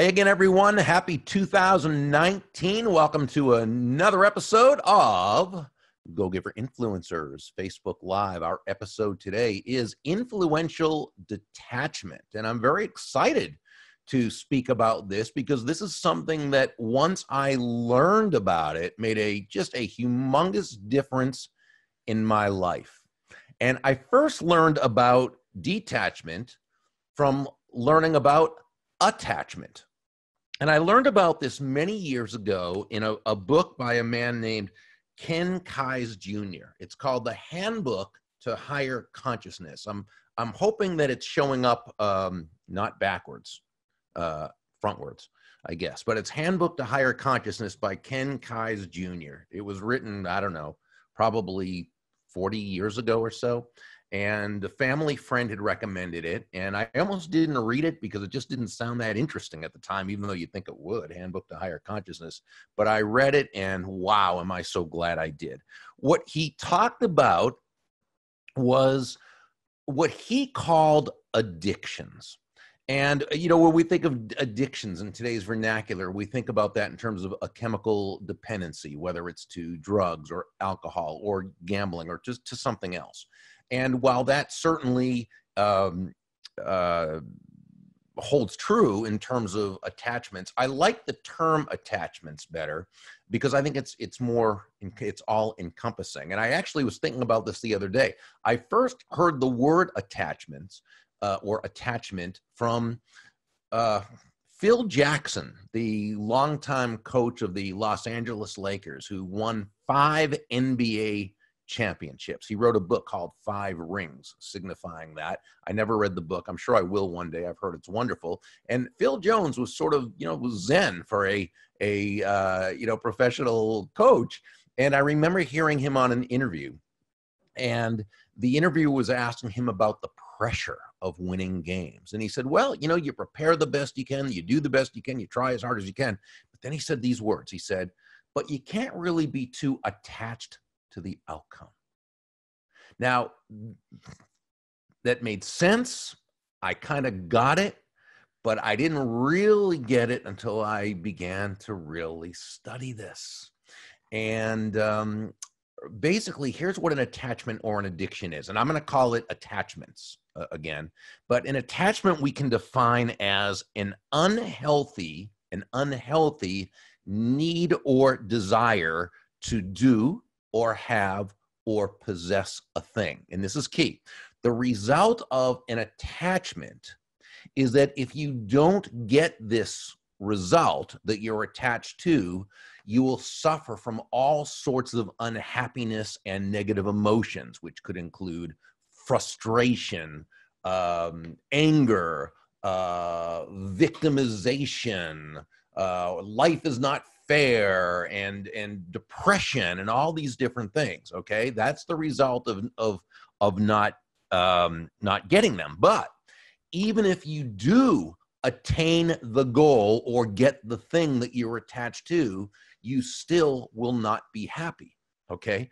Hey again, everyone. Happy 2019. Welcome to another episode of Go Giver Influencers Facebook Live. Our episode today is Influential Detachment. And I'm very excited to speak about this because this is something that once I learned about it, made just a humongous difference in my life. And I first learned about detachment from learning about attachment. And I learned about this many years ago in a book by a man named Ken Keyes Jr. It's called The Handbook to Higher Consciousness. I'm hoping that it's showing up not backwards, frontwards, I guess. But it's Handbook to Higher Consciousness by Ken Keyes Jr. It was written, I don't know, probably 40 years ago or so. And a family friend had recommended it, and I almost didn't read it because it just didn't sound that interesting at the time, even though you'd think it would, Handbook to Higher Consciousness. But I read it, and wow, am I so glad I did. What he talked about was what he called addictions. And, you know, when we think of addictions in today's vernacular, we think about that in terms of a chemical dependency, whether it's to drugs or alcohol or gambling or just to something else. And while that certainly holds true in terms of attachments, I like the term attachments better because I think it's all encompassing. And I actually was thinking about this the other day. I first heard the word attachments or attachment from Phil Jackson, the longtime coach of the Los Angeles Lakers, who won 5 NBA championships. He wrote a book called 5 Rings, signifying that. I never read the book. I'm sure I will one day. I've heard it's wonderful. And Phil Jones was sort of, was zen for a professional coach. And I remember hearing him on an interview, and the interviewer was asking him about the pressure of winning games. And he said, well, you prepare the best you can, you do the best you can, you try as hard as you can. But then he said these words. He said, but you can't really be too attached to the outcome. Now, that made sense. I kind of got it, but I didn't really get it until I began to really study this. And basically, here's what an attachment or an addiction is. And I'm going to call it attachments again. But an attachment we can define as an unhealthy need or desire to do or have or possess a thing. And this is key. The result of an attachment is that if you don't get this result that you're attached to, you will suffer from all sorts of unhappiness and negative emotions, which could include frustration, anger, victimization, life is not fair, and depression, and all these different things. Okay, that's the result of not getting them. But even if you do attain the goal or get the thing that you're attached to, you still will not be happy. Okay,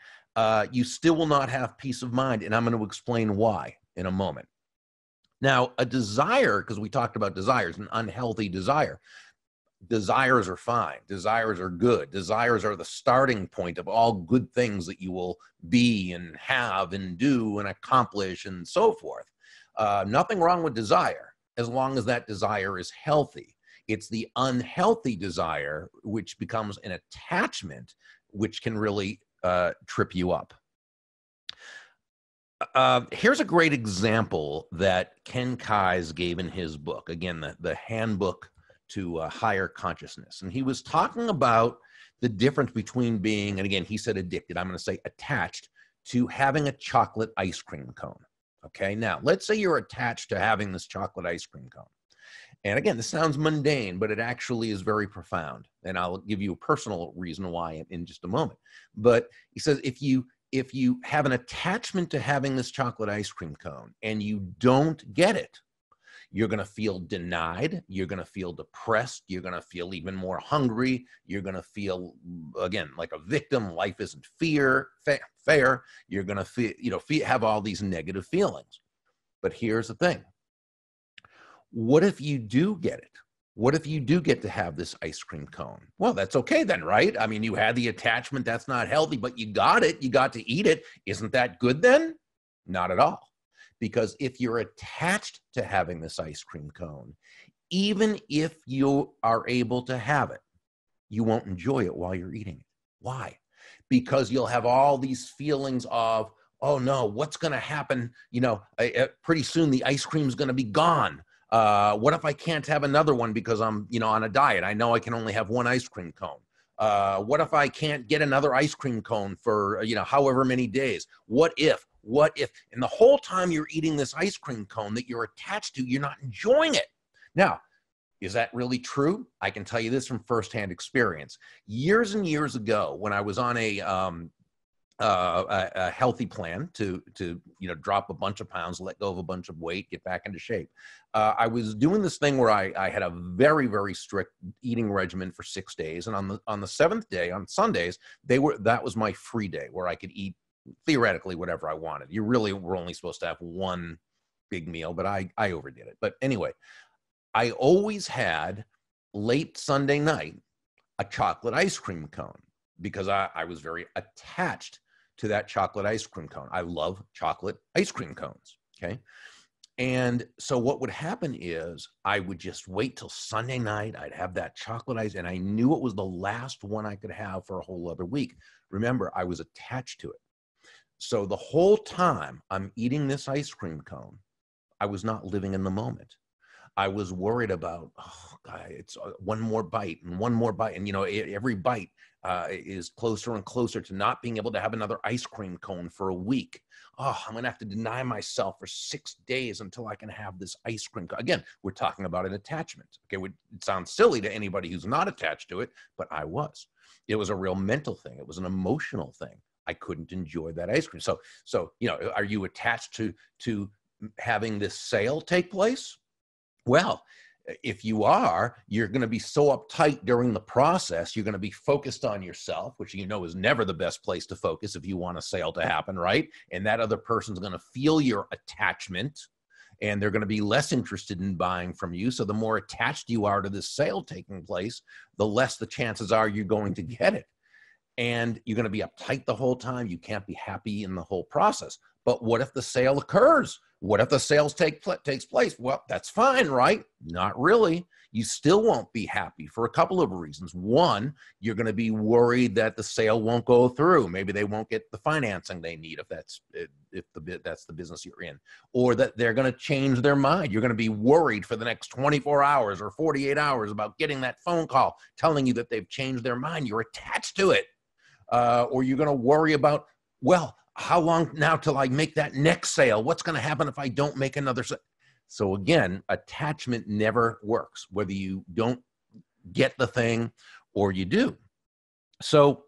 you still will not have peace of mind, and I'm going to explain why in a moment. Now, a desire, because we talked about desires, an unhealthy desire. Desires are fine. Desires are good. Desires are the starting point of all good things that you will be and have and do and accomplish and so forth. Nothing wrong with desire as long as that desire is healthy. It's the unhealthy desire which becomes an attachment, which can really trip you up. Here's a great example that Ken Keyes gave in his book. Again, the Handbook to Higher Consciousness. And he was talking about the difference between being, and again, he said addicted, I'm going to say attached to having a chocolate ice cream cone. Okay, now let's say you're attached to having this chocolate ice cream cone. And again, this sounds mundane, but it actually is very profound. And I'll give you a personal reason why in just a moment. But he says, if you have an attachment to having this chocolate ice cream cone and you don't get it, you're going to feel denied. You're going to feel depressed. You're going to feel even more hungry. You're going to feel, again, like a victim. Life isn't fair. You're going to feel, have all these negative feelings. But here's the thing. What if you do get it? What if you do get to have this ice cream cone? Well, that's okay then, right? I mean, you had the attachment. That's not healthy, but you got it. You got to eat it. Isn't that good then? Not at all. Because if you're attached to having this ice cream cone, even if you are able to have it, you won't enjoy it while you're eating it. Why? Because you'll have all these feelings of, oh no, what's going to happen? Pretty soon the ice cream is going to be gone. What if I can't have another one because I'm, on a diet? I know I can only have one ice cream cone. What if I can't get another ice cream cone for, however many days? What if? And the whole time you're eating this ice cream cone that you're attached to, you're not enjoying it. Now, is that really true? I can tell you this from firsthand experience. Years and years ago, when I was on a healthy plan to drop a bunch of pounds, let go of a bunch of weight, get back into shape, I was doing this thing where I had a very, very strict eating regimen for 6 days, and on the seventh day, on Sundays, that was my free day where I could eat theoretically whatever I wanted. You really were only supposed to have one big meal, but I overdid it. But anyway, I always had late Sunday night a chocolate ice cream cone because I was very attached to that chocolate ice cream cone. I love chocolate ice cream cones, okay? And so what would happen is I would just wait till Sunday night. I'd have that chocolate ice, and I knew it was the last one I could have for a whole other week. Remember, I was attached to it. So the whole time I'm eating this ice cream cone, I was not living in the moment. I was worried about, oh, God, it's one more bite and one more bite. And, every bite is closer and closer to not being able to have another ice cream cone for a week. Oh, I'm going to have to deny myself for 6 days until I can have this ice cream cone. Again, we're talking about an attachment. Okay, it sounds silly to anybody who's not attached to it, but I was. It was a real mental thing. It was an emotional thing. I couldn't enjoy that ice cream. So are you attached to having this sale take place? Well, if you are, you're going to be so uptight during the process. You're going to be focused on yourself, which is never the best place to focus if you want a sale to happen, right? And that other person's going to feel your attachment, and they're going to be less interested in buying from you. So the more attached you are to this sale taking place, the less the chances are you're going to get it. And you're going to be uptight the whole time. You can't be happy in the whole process. But what if the sale occurs? What if the sales takes place? Well, that's fine, right? Not really. You still won't be happy for a couple of reasons. One, you're going to be worried that the sale won't go through. Maybe they won't get the financing they need if that's the business you're in, or that they're going to change their mind. You're going to be worried for the next 24 hours or 48 hours about getting that phone call telling you that they've changed their mind. You're attached to it. Or you're going to worry about, well, how long now till I make that next sale? What's going to happen if I don't make another sale? So again, attachment never works, whether you don't get the thing or you do. So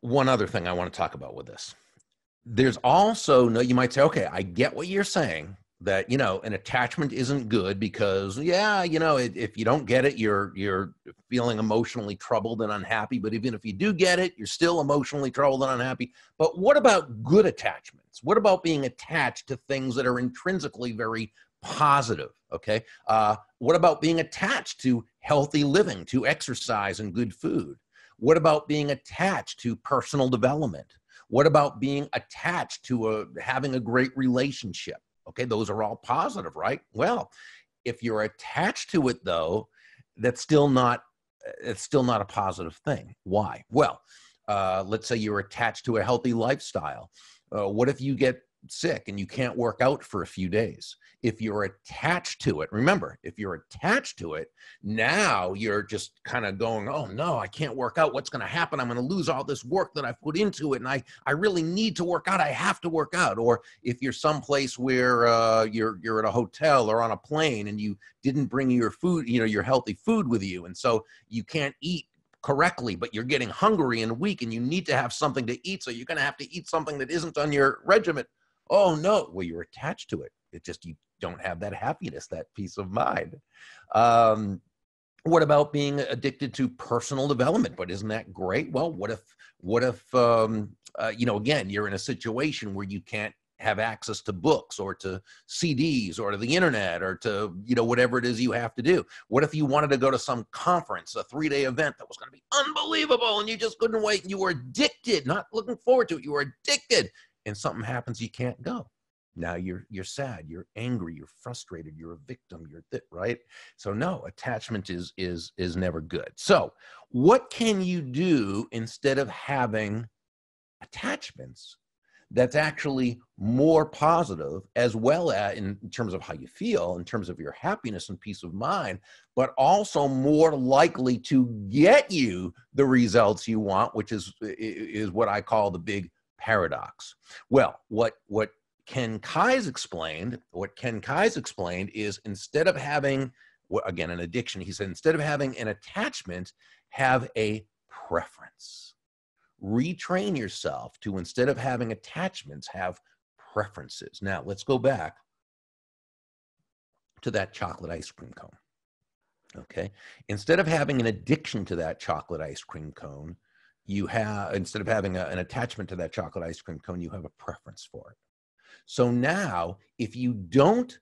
one other thing I want to talk about with this. There's also, you might say, okay, I get what you're saying, that, an attachment isn't good because, if you don't get it, you're feeling emotionally troubled and unhappy. But even if you do get it, you're still emotionally troubled and unhappy. But what about good attachments? What about being attached to things that are intrinsically very positive? Okay. What about being attached to healthy living, to exercise and good food? What about being attached to personal development? What about being attached to having a great relationship? Okay, those are all positive, right? Well, if you're attached to it, though, it's still not a positive thing. Why? Well, let's say you're attached to a healthy lifestyle. What if you get sick and you can't work out for a few days? If you're attached to it, remember, if you're attached to it, now you're just kind of going, oh no, I can't work out. What's going to happen? I'm going to lose all this work that I've put into it. And I really need to work out. I have to work out. Or if you're someplace where you're at a hotel or on a plane and you didn't bring your food, your healthy food with you. And so you can't eat correctly, but you're getting hungry and weak and you need to have something to eat. So you're going to have to eat something that isn't on your regimen. Oh no, well, you're attached to it. It just, you don't have that happiness, that peace of mind. What about being addicted to personal development? But isn't that great? Well, what if again, you're in a situation where you can't have access to books or to CDs or to the internet or to, whatever it is you have to do? What if you wanted to go to some conference, a 3-day event that was going to be unbelievable and you just couldn't wait and you were addicted, not looking forward to it, you were addicted, and something happens, you can't go. Now you're sad, you're angry, you're frustrated, you're a victim, right? So no, attachment is never good. So what can you do instead of having attachments that's actually more positive, as well as in terms of how you feel, in terms of your happiness and peace of mind, but also more likely to get you the results you want, which is what I call the big paradox. Well, what Ken Kai's explained is, instead of having, again, an addiction, he said, instead of having an attachment, have a preference. Retrain yourself to, instead of having attachments, have preferences. Now, let's go back to that chocolate ice cream cone. Okay. Instead of having an addiction to that chocolate ice cream cone, instead of having an attachment to that chocolate ice cream cone, you have a preference for it. So now, if you don't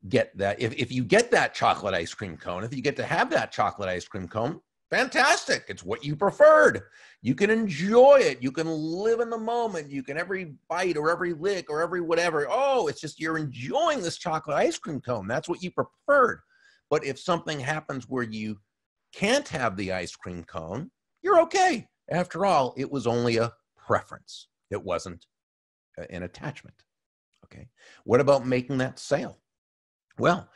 get that, if you get that chocolate ice cream cone, if you get to have that chocolate ice cream cone, fantastic. It's what you preferred. You can enjoy it. You can live in the moment. You can, every bite or every lick or every whatever, it's just you're enjoying this chocolate ice cream cone. That's what you preferred. But if something happens where you can't have the ice cream cone, you're okay. After all, it was only a preference. It wasn't an attachment. Okay. What about making that sale? Well,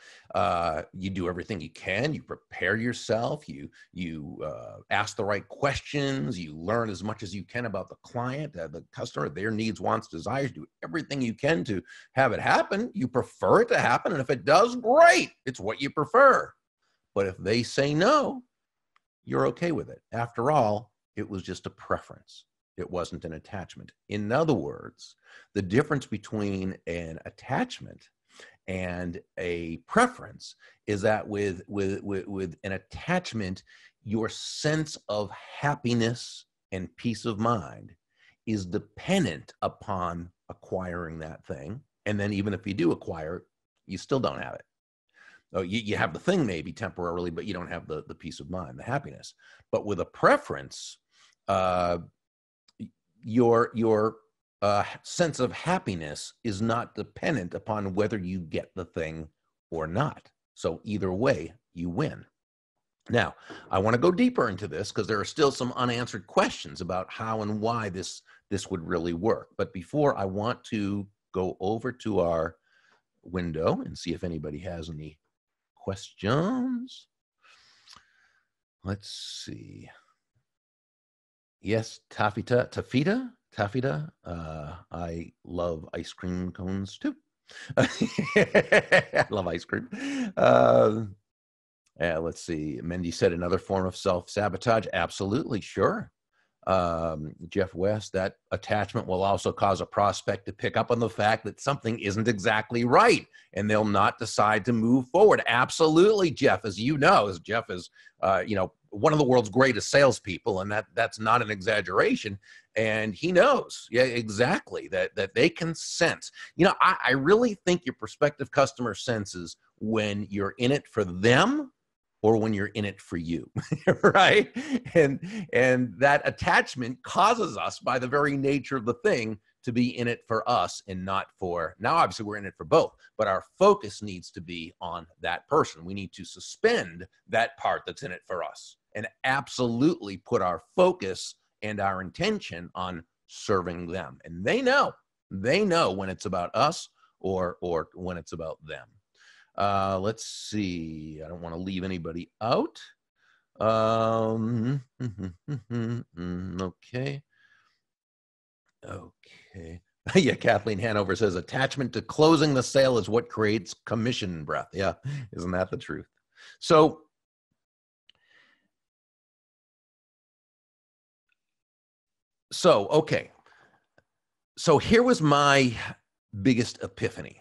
you do everything you can. You prepare yourself. You ask the right questions. You learn as much as you can about the client, the customer, their needs, wants, desires. Do everything you can to have it happen. You prefer it to happen. And if it does, great. It's what you prefer. But if they say no, you're okay with it. After all, it was just a preference. It wasn't an attachment. In other words, the difference between an attachment and a preference is that with an attachment, your sense of happiness and peace of mind is dependent upon acquiring that thing. And then even if you do acquire it, you still don't have it. You have the thing maybe temporarily, but you don't have the peace of mind, the happiness. But with a preference, your sense of happiness is not dependent upon whether you get the thing or not. So either way, you win. Now, I want to go deeper into this because there are still some unanswered questions about how and why this would really work. But before, I want to go over to our window and see if anybody has any questions. Let's see. Yes, Tafita. I love ice cream cones too. I love ice cream. Let's see. Mendy said another form of self-sabotage. Absolutely, sure. Jeff West, that attachment will also cause a prospect to pick up on the fact that something isn't exactly right, and they'll not decide to move forward. Absolutely, Jeff. As you know, Jeff is, one of the world's greatest salespeople, and that's not an exaggeration. And he knows, yeah, exactly, that they can sense. I really think your prospective customer senses when you're in it for them or when you're in it for you, right? And that attachment causes us, by the very nature of the thing, to be in it for us and not for, now obviously we're in it for both, but our focus needs to be on that person. We need to suspend that part that's in it for us and absolutely put our focus and our intention on serving them. And they know when it's about us or when it's about them. Let's see. I don't want to leave anybody out. Okay. Yeah, Kathleen Hanover says attachment to closing the sale is what creates commission breath. Yeah, isn't that the truth? So okay. So here was my biggest epiphany.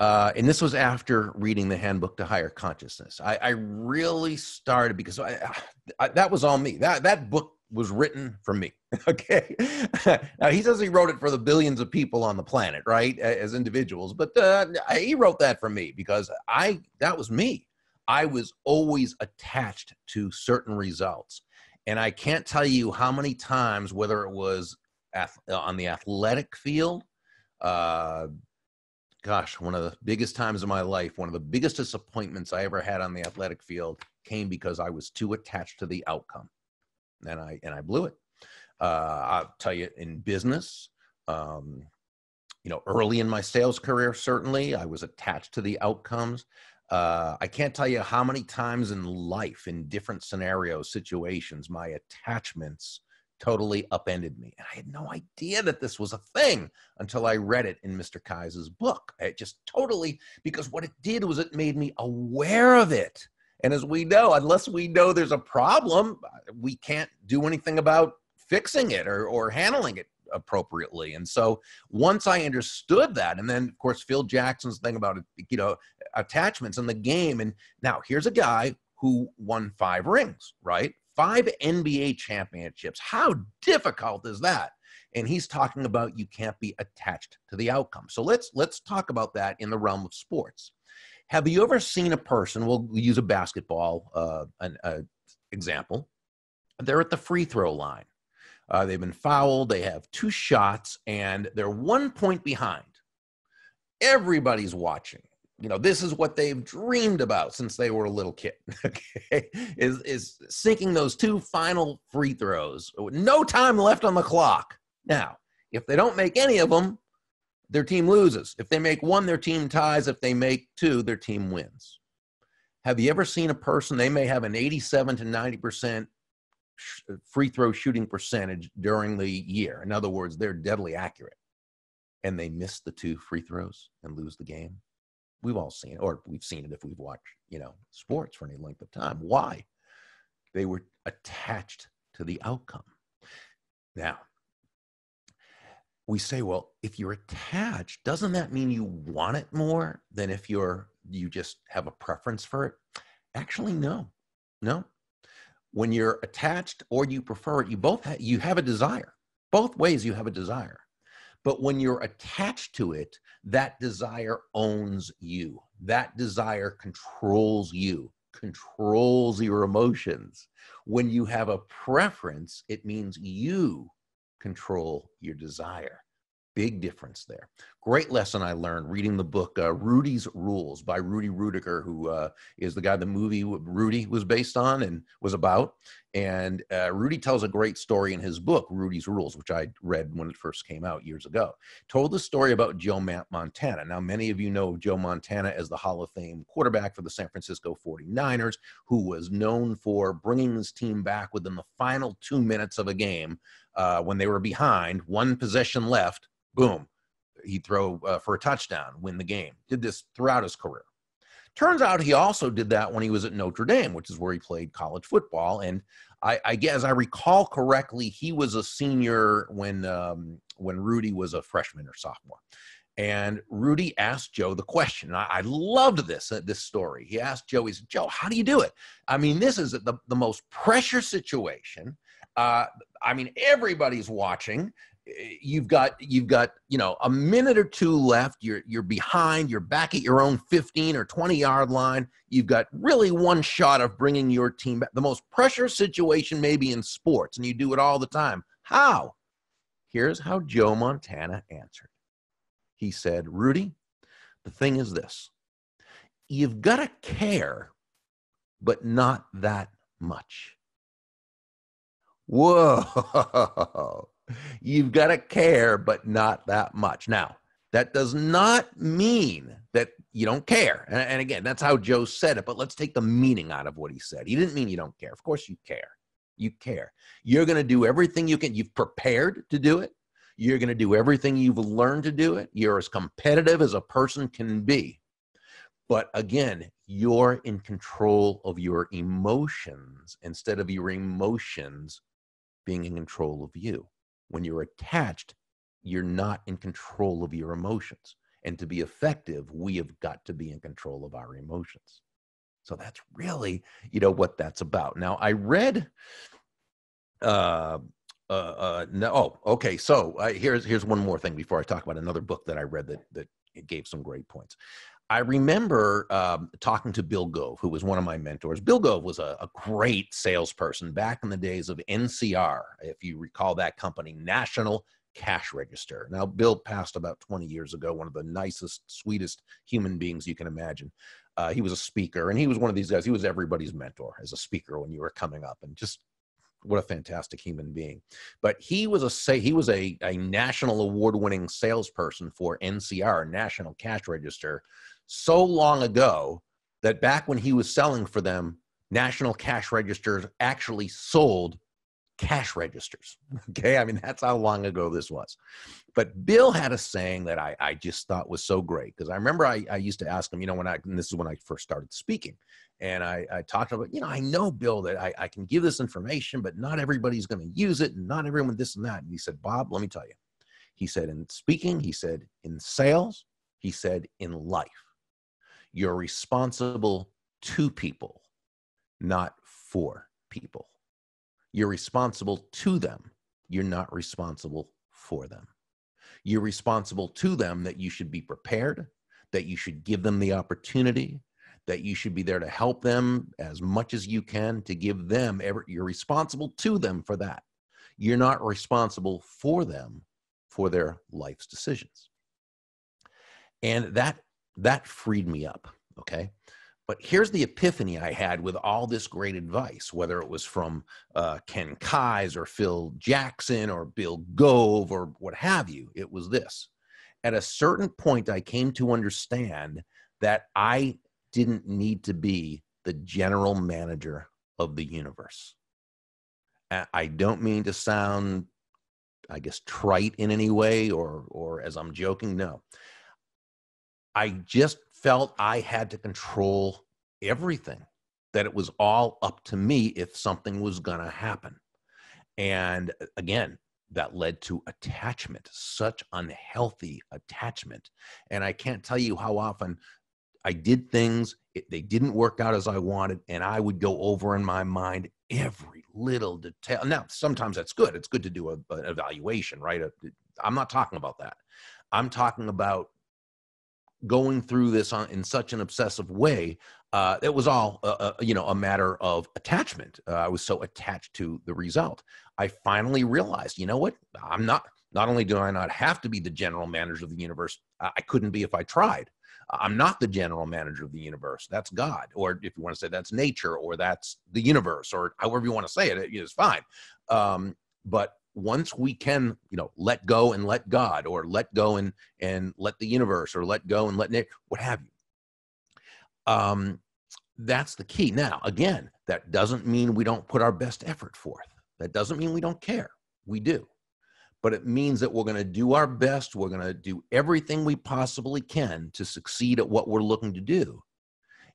And this was after reading the Handbook to Higher Consciousness. I really started because that was all me. That book was written for me. Okay. Now he says he wrote it for the billions of people on the planet, right? As individuals, but he wrote that for me because that was me. I was always attached to certain results. And I can't tell you how many times, whether it was on the athletic field, gosh, one of the biggest times of my life, one of the biggest disappointments I ever had on the athletic field came because I was too attached to the outcome. And I blew it. I'll tell you, in business, early in my sales career, certainly, I was attached to the outcomes. I can't tell you how many times in life, in different scenarios, situations, my attachments totally upended me. And I had no idea that this was a thing until I read it in Mr. Kai's book. It just totally, because what it did was it made me aware of it. And as we know, unless we know there's a problem, we can't do anything about fixing it or handling it appropriately. And so once I understood that, and then of course Phil Jackson's thing about attachments in the game, and now here's a guy who won 5 rings, right? 5 NBA championships. How difficult is that? And he's talking about you can't be attached to the outcome. So let's talk about that in the realm of sports. Have you ever seen a person, we'll use a basketball example, they're at the free throw line. They've been fouled, they have 2 shots, and they're 1 point behind. Everybody's watching. This is what they've dreamed about since they were a little kid, okay, is sinking those 2 final free throws with no time left on the clock. Now, if they don't make any of them, their team loses. If they make 1, their team ties. If they make 2, their team wins. Have you ever seen a person, they may have an 87 to 90% free throw shooting percentage during the year. In other words, they're deadly accurate, and they miss the 2 free throws and lose the game. We've all seen it, or we've seen it if we've watched, sports for any length of time. Why? They were attached to the outcome. Now, we say, well, if you're attached, doesn't that mean you want it more than if you just have a preference for it? Actually, no. When you're attached or you prefer it, you have a desire. Both ways you have a desire. But when you're attached to it, that desire owns you. That desire controls you, controls your emotions. When you have a preference, it means you control your desire. Big difference there. Great lesson I learned reading the book Rudy's Rules by Rudy Rudiger, who is the guy the movie Rudy was based on and was about. And Rudy tells a great story in his book, Rudy's Rules, which I read when it first came out years ago. Told the story about Joe Montana. Now, many of you know Joe Montana as the Hall of Fame quarterback for the San Francisco 49ers, who was known for bringing his team back within the final 2 minutes of a game when they were behind, 1 possession left. Boom, he'd throw for a touchdown, win the game. Did this throughout his career. Turns out he also did that when he was at Notre Dame, which is where he played college football. And I guess, as I recall correctly, he was a senior when Rudy was a freshman or sophomore. And Rudy asked Joe the question. I loved this story. He asked Joe, he said, Joe, how do you do it? I mean, this is the most pressure situation. Everybody's watching. You've got a minute or 2 left. You're behind. You're back at your own 15 or 20-yard line. You've got really 1 shot of bringing your team back. The most pressure situation maybe in sports, and you do it all the time. How? Here's how Joe Montana answered. He said, Rudy, the thing is this. You've got to care, but not that much. Whoa. You've got to care, but not that much. Now, that does not mean that you don't care. And again, that's how Joe said it, but let's take the meaning out of what he said. He didn't mean you don't care. Of course you care. You care. You're going to do everything you can. You've prepared to do it. You're going to do everything you've learned to do it. You're as competitive as a person can be. But again, you're in control of your emotions instead of your emotions being in control of you. When you're attached, you're not in control of your emotions. And to be effective, we have got to be in control of our emotions. So that's really, what that's about. Now, I read uh, no, oh, okay. So here's one more thing before I talk about another book that I read that gave some great points. I remember talking to Bill Gove, who was one of my mentors. Bill Gove was a great salesperson back in the days of NCR, if you recall that company, National Cash Register. Now, Bill passed about 20 years ago, one of the nicest, sweetest human beings you can imagine. He was a speaker, and he was one of these guys. He was everybody's mentor as a speaker when you were coming up, and just what a fantastic human being. But he was a national award-winning salesperson for NCR, National Cash Register, so long ago that back when he was selling for them, National Cash Registers actually sold cash registers. Okay, I mean, that's how long ago this was. But Bill had a saying that I just thought was so great, because I remember I used to ask him, and this is when I first started speaking, and I talked about, I know, Bill, that I can give this information, but not everybody's going to use it, and not everyone this and that. And he said, Bob, let me tell you. He said, in speaking, he said, in sales, he said, in life, you're responsible to people, not for people. You're responsible to them. You're not responsible for them. You're responsible to them that you should be prepared, that you should give them the opportunity, that you should be there to help them as much as you can, to give them, you're responsible to them for that. You're not responsible for them for their life's decisions. And that freed me up, okay? But here's the epiphany I had with all this great advice, whether it was from Ken Keyes or Phil Jackson or Bill Gove or what have you. It was this. At a certain point, I came to understand that I didn't need to be the general manager of the universe. I don't mean to sound, I guess, trite in any way or as I'm joking. No. I just felt I had to control everything, that it was all up to me if something was going to happen. And again, that led to attachment, such unhealthy attachment. And I can't tell you how often I did things, they didn't work out as I wanted, and I would go over in my mind every little detail. Now, sometimes that's good. It's good to do an evaluation, right? I'm not talking about that. I'm talking about going through this in such an obsessive way. It was all, a matter of attachment. I was so attached to the result. I finally realized, you know what? Not only do I not have to be the general manager of the universe, I couldn't be if I tried. I'm not the general manager of the universe. That's God. Or if you want to say that's nature, or that's the universe, or however you want to say it, it's fine. But once we can, let go and let God, or let go and let the universe, or let go and let nature, what have you. That's the key. Now, again, that doesn't mean we don't put our best effort forth. That doesn't mean we don't care. We do. But it means that we're going to do our best. We're going to do everything we possibly can to succeed at what we're looking to do.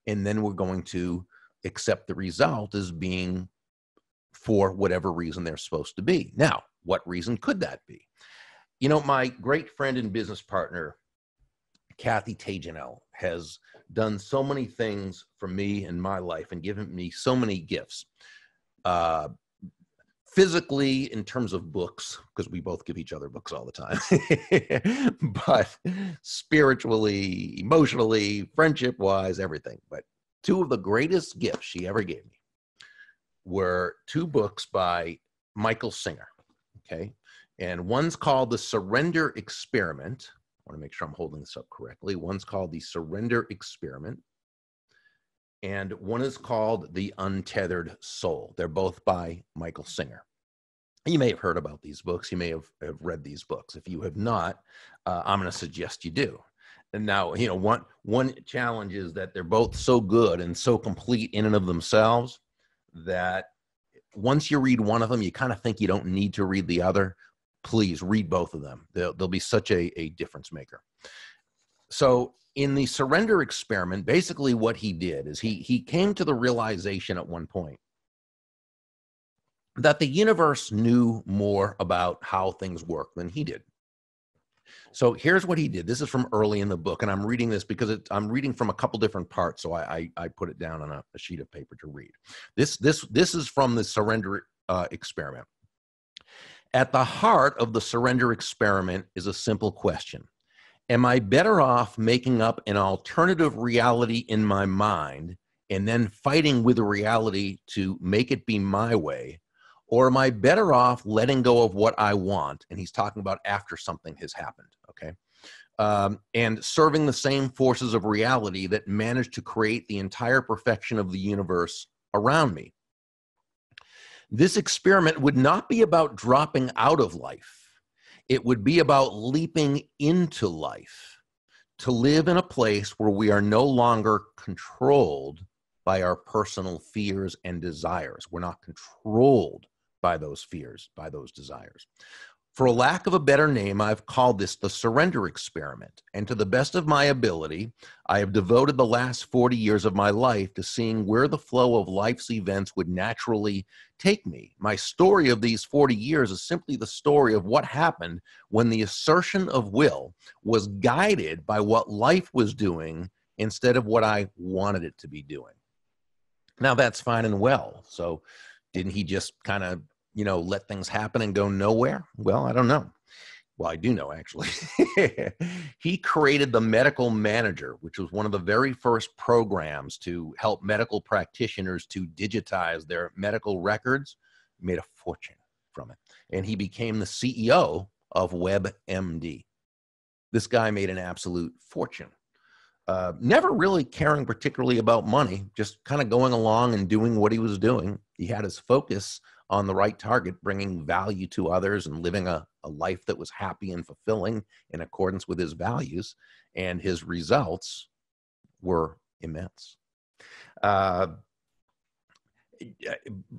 And then we're going to accept the result as being for whatever reason they're supposed to be. Now, what reason could that be? My great friend and business partner, Kathy Tajanel, has done so many things for me in my life and given me so many gifts. Physically, in terms of books, because we both give each other books all the time, but spiritually, emotionally, friendship-wise, everything. But two of the greatest gifts she ever gave me were two books by Michael Singer, okay? And one's called The Surrender Experiment. I want to make sure I'm holding this up correctly. One's called The Surrender Experiment, and one is called The Untethered Soul. They're both by Michael Singer. You may have heard about these books. You may have read these books. If you have not, I'm going to suggest you do. And now, one challenge is that they're both so good and so complete in and of themselves that once you read one of them, you kind of think you don't need to read the other. Please read both of them. They'll be such a difference maker. So in The Surrender Experiment, basically what he did is he came to the realization at one point that the universe knew more about how things work than he did. So here's what he did. This is from early in the book, and I'm reading this because I'm reading from a couple different parts, so I put it down on a sheet of paper to read. This is from the surrender experiment. At the heart of the surrender experiment is a simple question. Am I better off making up an alternative reality in my mind and then fighting with the reality to make it be my way? Or am I better off letting go of what I want? And he's talking about after something has happened, okay? And serving the same forces of reality that managed to create the entire perfection of the universe around me. This experiment would not be about dropping out of life. It would be about leaping into life, to live in a place where we are no longer controlled by our personal fears and desires. We're not controlled by those fears, by those desires. For a lack of a better name, I've called this the surrender experiment. And to the best of my ability, I have devoted the last 40 years of my life to seeing where the flow of life's events would naturally take me. My story of these 40 years is simply the story of what happened when the assertion of will was guided by what life was doing instead of what I wanted it to be doing. Now, that's fine and well. So didn't he just kind of let things happen and go nowhere? Well, I don't know. Well, I do know, actually. He created the Medical Manager, which was one of the very first programs to help medical practitioners to digitize their medical records. He made a fortune from it. And he became the CEO of WebMD. This guy made an absolute fortune. Never really caring particularly about money, just kind of going along and doing what he was doing. He had his focus on the right target, bringing value to others and living a life that was happy and fulfilling in accordance with his values. And his results were immense. But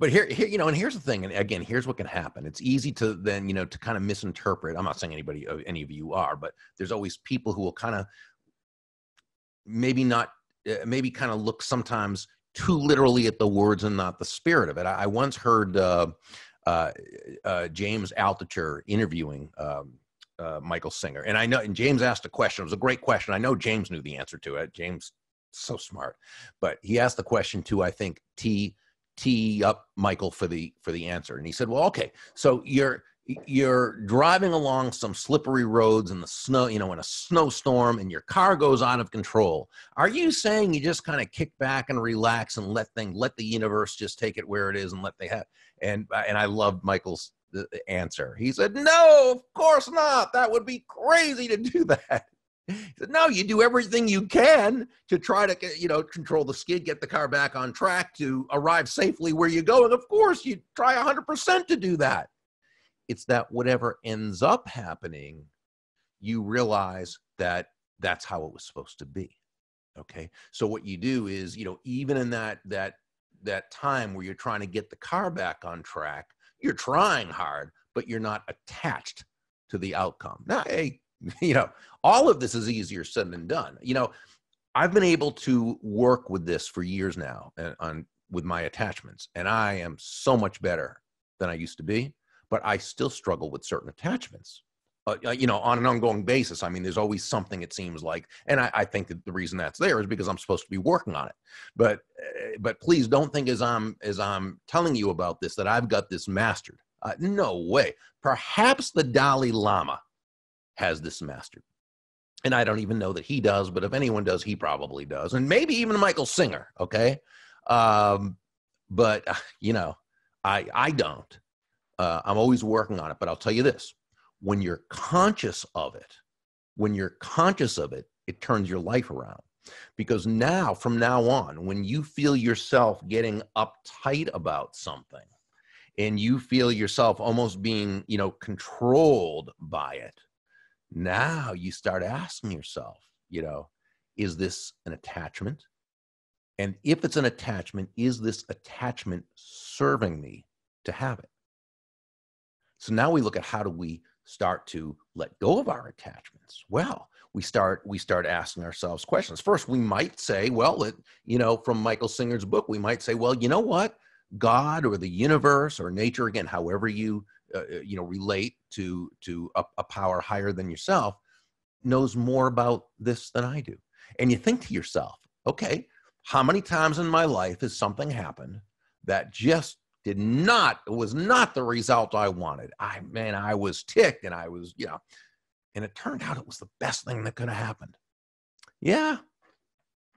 here, and here's the thing. And again, here's what can happen. It's easy to then, to kind of misinterpret. I'm not saying any of you are, but there's always people who will kind of maybe kind of look sometimes too literally at the words and not the spirit of it. I once heard James Altucher interviewing Michael Singer, and James asked a question. It was a great question. I know James knew the answer to it. James, so smart, but he asked the question to, I think, tee up Michael for the answer, and he said, "Well, okay, so you're driving along some slippery roads in the snow, in a snowstorm, and your car goes out of control. Are you saying you just kind of kick back and relax and let the universe just take it where it is and let they have?" And I loved Michael's answer. He said, "No, of course not. That would be crazy to do that." He said, "No, you do everything you can to try to, control the skid, get the car back on track to arrive safely where you go. And of course, you try 100% to do that. It's that whatever ends up happening, you realize that that's how it was supposed to be." Okay. So what you do is, even in that time where you're trying to get the car back on track, you're trying hard, but you're not attached to the outcome. Now, hey, all of this is easier said than done. I've been able to work with this for years now with my attachments, and I am so much better than I used to be. But I still struggle with certain attachments, on an ongoing basis. I mean, there's always something, it seems like, and I think that the reason that's there is because I'm supposed to be working on it. But please don't think as I'm telling you about this that I've got this mastered. No way. Perhaps the Dalai Lama has this mastered, and I don't even know that he does. But if anyone does, he probably does, and maybe even Michael Singer. Okay, but I don't. I'm always working on it, but I'll tell you this: when you're conscious of it, it turns your life around. Because from now on, when you feel yourself getting uptight about something and you feel yourself almost being, controlled by it, now you start asking yourself, is this an attachment? And if it's an attachment, is this attachment serving me to have it? So now we look at how do we start to let go of our attachments? Well, we start asking ourselves questions. First, we might say, well, from Michael Singer's book, we might say, well, you know what? God or the universe or nature, again, however you relate to a power higher than yourself, knows more about this than I do. And you think to yourself, okay, how many times in my life has something happened that just was not the result I wanted? I was ticked and I was, and it turned out it was the best thing that could have happened. Yeah.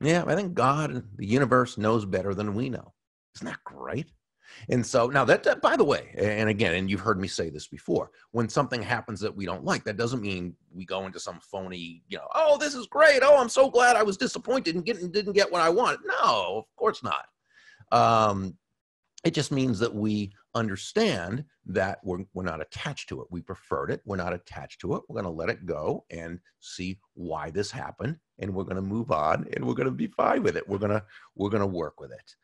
I think God and the universe knows better than we know. Isn't that great? And so now that, by the way, and again, and you've heard me say this before, when something happens that we don't like, that doesn't mean we go into some phony, oh, this is great. Oh, I'm so glad I was disappointed and didn't get what I wanted. No, of course not. It just means that we understand that we're not attached to it. We preferred it. We're not attached to it. We're going to let it go and see why this happened, and we're going to move on, and we're going to be fine with it. We're going to work with it.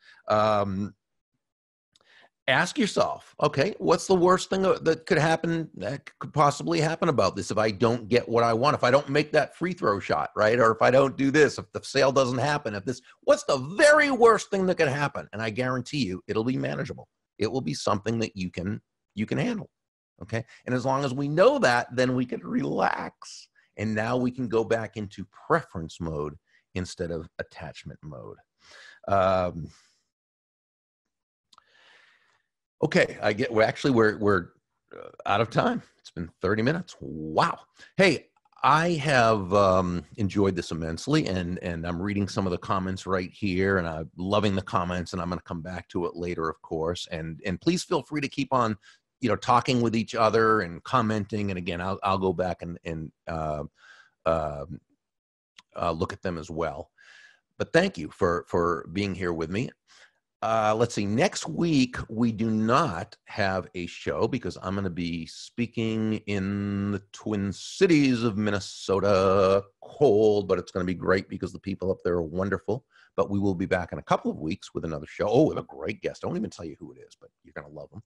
Ask yourself, okay, what's the worst thing that could possibly happen about this if I don't get what I want, if I don't make that free throw shot, right? Or if I don't do this, if the sale doesn't happen, what's the very worst thing that could happen? And I guarantee you it'll be manageable. It will be something that you can handle, okay? And as long as we know that, then we can relax. And now we can go back into preference mode instead of attachment mode. Okay, we're out of time. It's been 30 minutes. Wow. Hey, I have enjoyed this immensely, and I'm reading some of the comments right here, and I'm loving the comments, and I'm going to come back to it later, of course. And please feel free to keep on, talking with each other and commenting. And again, I'll go back and look at them as well. But thank you for being here with me. Let's see. Next week, we do not have a show because I'm going to be speaking in the Twin Cities of Minnesota. Cold, but it's going to be great because the people up there are wonderful. But we will be back in a couple of weeks with another show. Oh, we have a great guest. I won't even tell you who it is, but you're going to love him.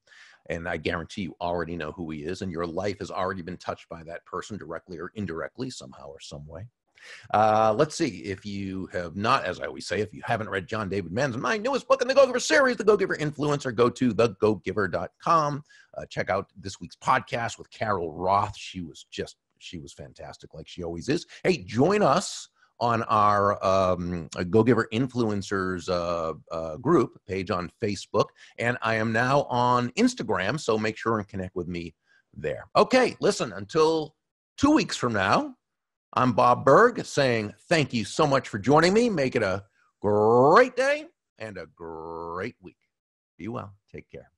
And I guarantee you already know who he is, and your life has already been touched by that person directly or indirectly, somehow or some way. Let's see, if you have not, as I always say, if you haven't read John David Mann's my newest book in the Go-Giver series, The Go-Giver Influencer, go to thegogiver.com. Check out this week's podcast with Carol Roth. She was fantastic, like she always is. Hey, join us on our Go-Giver Influencers group page on Facebook, and I am now on Instagram, so make sure and connect with me there. Okay, listen, until 2 weeks from now, I'm Bob Burg saying thank you so much for joining me. Make it a great day and a great week. Be well. Take care.